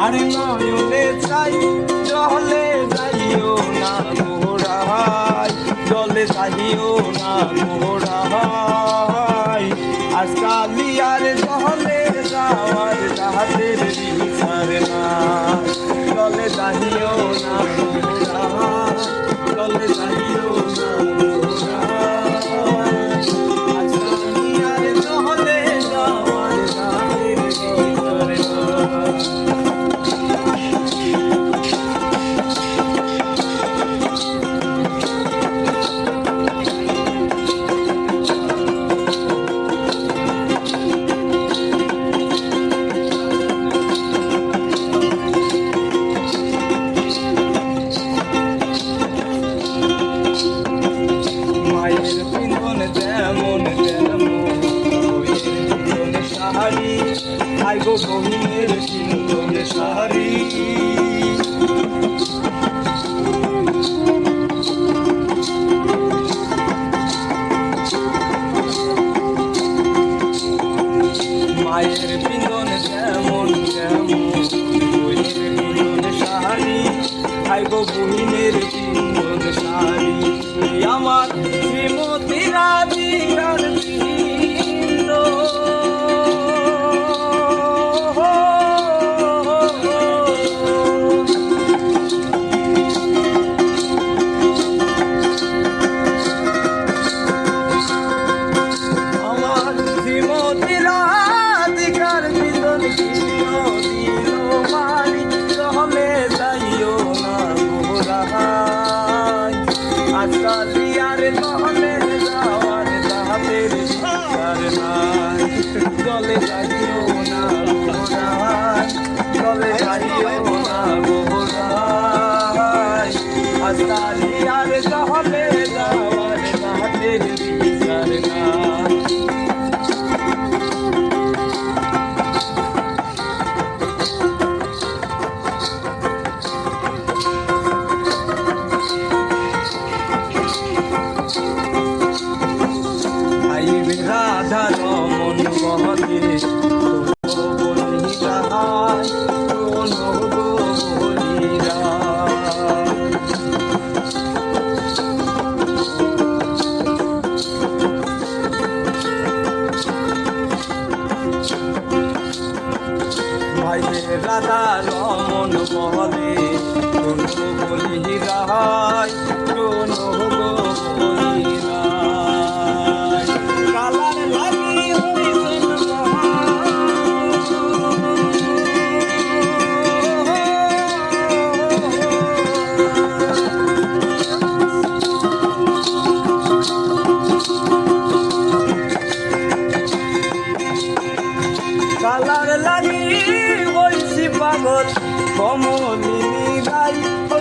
আর নয়নে চাই জলে যাইও না গোড়াই, জলে যাইও না গোড়াই। আজকালি আর জলে যাওয়ার রাতের বিচার না, জলে যাইও না গোড়াই, জলে যাইও না আই গো বহিনের সিন্দুর শাড়ি। মায়ের পিন্দন যেমন যেমন বহিনের পিন্দন শাড়ি, আই গো বহিনের পিন্দন শাড়ি। আমার শ্রীমতী রাধিকার জলে যাইও না গোড়াই, জলে যাইও না গোড়াই। আজকালি আর জলে যাওয়ার রাতের বিচার না। রাধা রমন বহতে ভাই রাধা রমন বহলে বলি রায় কালার লাগি হইছি পাগল কমলিনী গাই।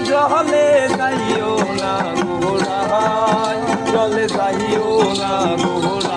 জলে যাইও না গোড়াই, জলে যাইও না গোড়াই।